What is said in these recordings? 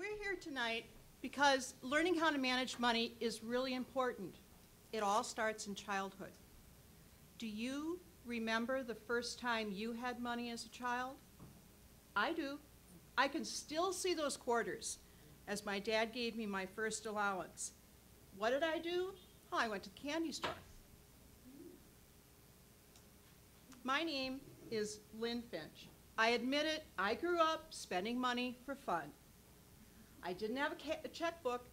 we're here tonight because learning how to manage money is really important. It all starts in childhood. Do you remember the first time you had money as a child? I do. I can still see those quarters as my dad gave me my first allowance. What did I do? Oh, I went to the candy store. My name is Lynne Finch. I admit it, I grew up spending money for fun. I didn't have a checkbook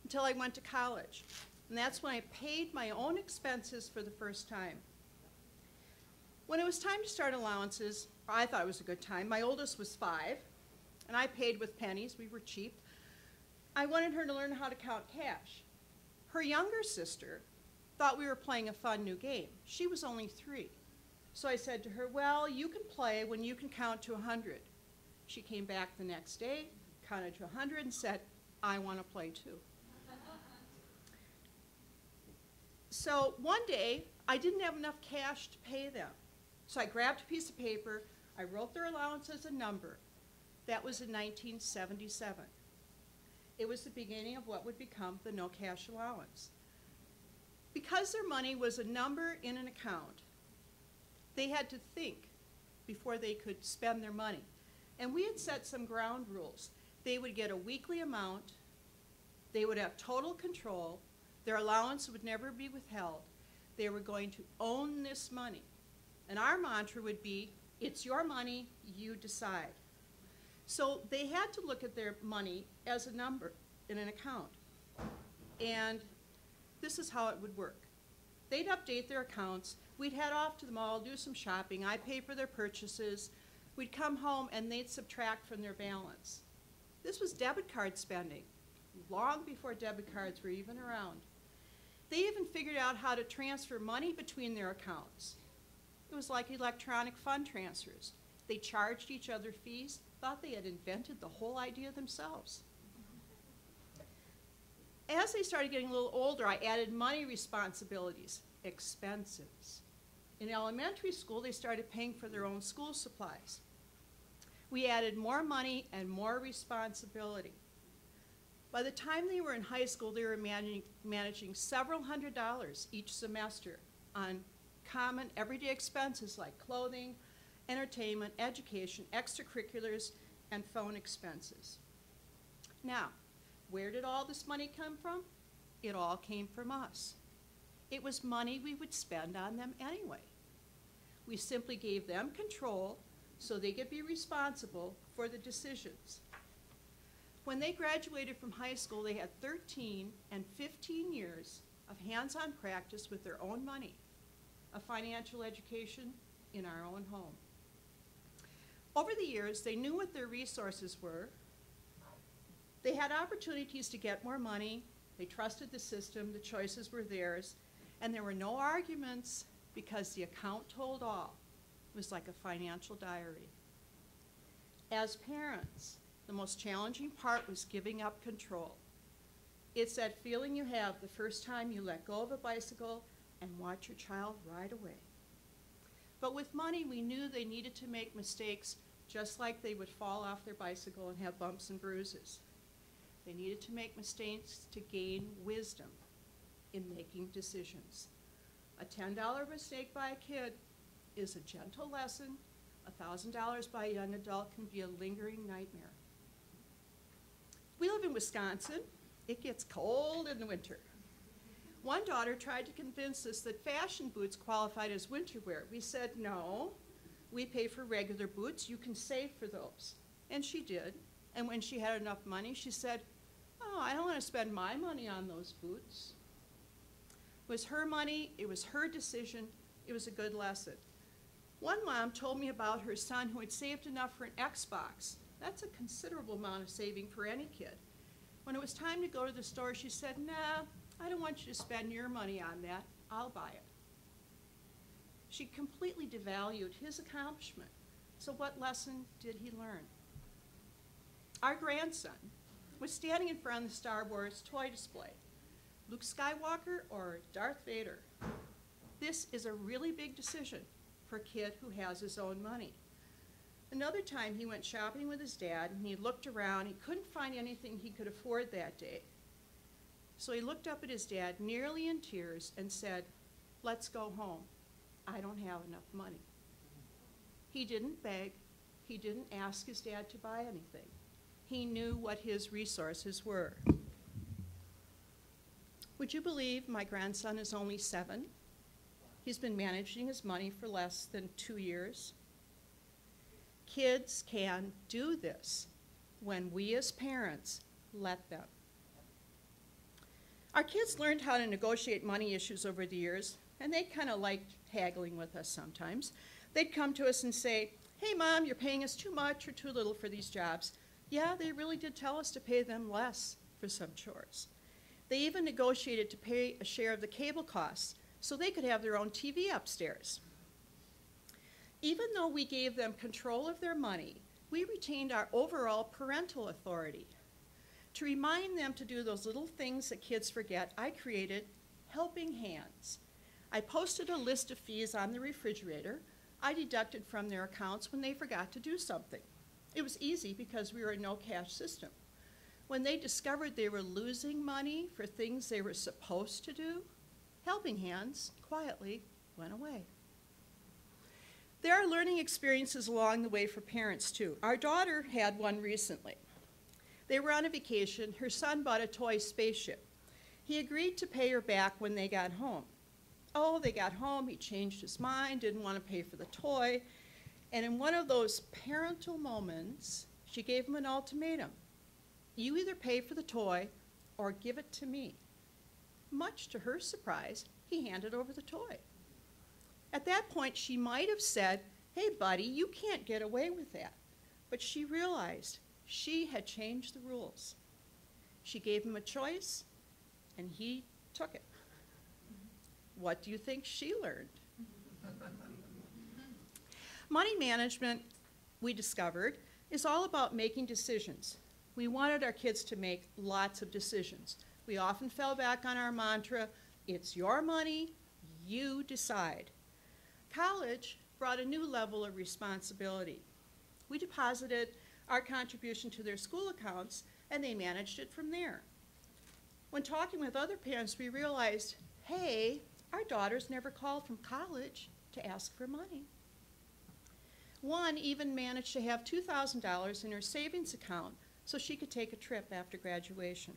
until I went to college. And that's when I paid my own expenses for the first time. When it was time to start allowances, I thought it was a good time. My oldest was 5, and I paid with pennies. We were cheap. I wanted her to learn how to count cash. Her younger sister thought we were playing a fun new game. She was only 3. So I said to her, well, you can play when you can count to 100. She came back the next day, counted to 100, and said, I want to play too. So one day, I didn't have enough cash to pay them. So I grabbed a piece of paper, I wrote their allowance as a number. That was in 1977. It was the beginning of what would become the no cash allowance. Because their money was a number in an account, they had to think before they could spend their money. And we had set some ground rules. They would get a weekly amount, they would have total control, their allowance would never be withheld, they were going to own this money. And our mantra would be, it's your money, you decide. So they had to look at their money as a number in an account. And this is how it would work. They'd update their accounts, we'd head off to the mall, do some shopping, I'd pay for their purchases, we'd come home and they'd subtract from their balance. This was debit card spending, long before debit cards were even around. They even figured out how to transfer money between their accounts. It was like electronic fund transfers. They charged each other fees, thought they had invented the whole idea themselves. As they started getting a little older, I added money responsibilities, expenses. In elementary school, they started paying for their own school supplies. We added more money and more responsibility. By the time they were in high school, they were managing several $100s each semester on common everyday expenses like clothing, entertainment, education, extracurriculars, and phone expenses. Now, where did all this money come from? It all came from us. It was money we would spend on them anyway. We simply gave them control so they could be responsible for the decisions. When they graduated from high school, they had 13 and 15 years of hands-on practice with their own money, a financial education in our own home. Over the years, they knew what their resources were. They had opportunities to get more money. They trusted the system. The choices were theirs. And there were no arguments because the account told all. It was like a financial diary. As parents, the most challenging part was giving up control. It's that feeling you have the first time you let go of a bicycle and watch your child ride away. But with money, we knew they needed to make mistakes just like they would fall off their bicycle and have bumps and bruises. They needed to make mistakes to gain wisdom in making decisions. A $10 mistake by a kid is a gentle lesson. $1,000 by a young adult can be a lingering nightmare. We live in Wisconsin. It gets cold in the winter. One daughter tried to convince us that fashion boots qualified as winter wear. We said, no, we pay for regular boots. You can save for those. And she did. And when she had enough money, she said, oh, I don't want to spend my money on those boots. It was her money. It was her decision. It was a good lesson. One mom told me about her son who had saved enough for an Xbox. That's a considerable amount of saving for any kid. When it was time to go to the store, she said, nah, I don't want you to spend your money on that. I'll buy it. She completely devalued his accomplishment. So what lesson did he learn? Our grandson was standing in front of the Star Wars toy display. Luke Skywalker or Darth Vader? This is a really big decision for a kid who has his own money. Another time he went shopping with his dad and he looked around. He couldn't find anything he could afford that day. So he looked up at his dad, nearly in tears, and said, "Let's go home. I don't have enough money." He didn't beg. He didn't ask his dad to buy anything. He knew what his resources were. Would you believe my grandson is only 7? He's been managing his money for less than 2 years. Kids can do this when we as parents let them. Our kids learned how to negotiate money issues over the years, and they kind of liked haggling with us sometimes. They'd come to us and say, "Hey, Mom, you're paying us too much or too little for these jobs." Yeah, they really did tell us to pay them less for some chores. They even negotiated to pay a share of the cable costs so they could have their own TV upstairs. Even though we gave them control of their money, we retained our overall parental authority. To remind them to do those little things that kids forget, I created helping hands. I posted a list of fees on the refrigerator I deducted from their accounts when they forgot to do something. It was easy because we were a no-cash system. When they discovered they were losing money for things they were supposed to do, helping hands quietly went away. There are learning experiences along the way for parents, too. Our daughter had one recently. They were on a vacation. Her son bought a toy spaceship. He agreed to pay her back when they got home. Oh, they got home, he changed his mind, didn't want to pay for the toy. And in one of those parental moments, she gave him an ultimatum. You either pay for the toy or give it to me. Much to her surprise, he handed over the toy. At that point, she might have said, "Hey, buddy, you can't get away with that." But she realized she had changed the rules. She gave him a choice, and he took it. What do you think she learned? Money management, we discovered, is all about making decisions. We wanted our kids to make lots of decisions. We often fell back on our mantra, it's your money, you decide. College brought a new level of responsibility. We deposited our contribution to their school accounts, and they managed it from there. When talking with other parents, we realized, hey, our daughters never called from college to ask for money. One even managed to have $2,000 in her savings account so she could take a trip after graduation.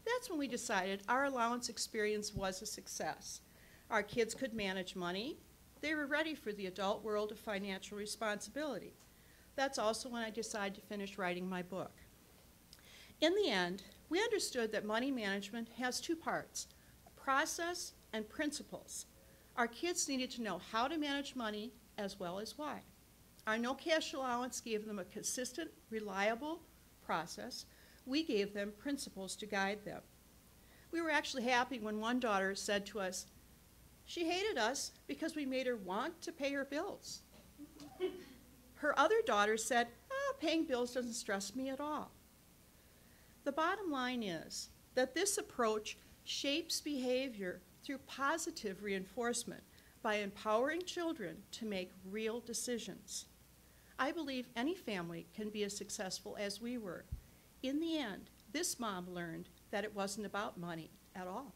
That's when we decided our allowance experience was a success. Our kids could manage money. They were ready for the adult world of financial responsibility. That's also when I decided to finish writing my book. In the end, we understood that money management has two parts, process and principles. Our kids needed to know how to manage money as well as why. Our no cash allowance gave them a consistent, reliable process. We gave them principles to guide them. We were actually happy when one daughter said to us, she hated us because we made her want to pay her bills. Her other daughter said, paying bills doesn't stress me at all. The bottom line is that this approach shapes behavior through positive reinforcement by empowering children to make real decisions. I believe any family can be as successful as we were. In the end, this mom learned that it wasn't about money at all.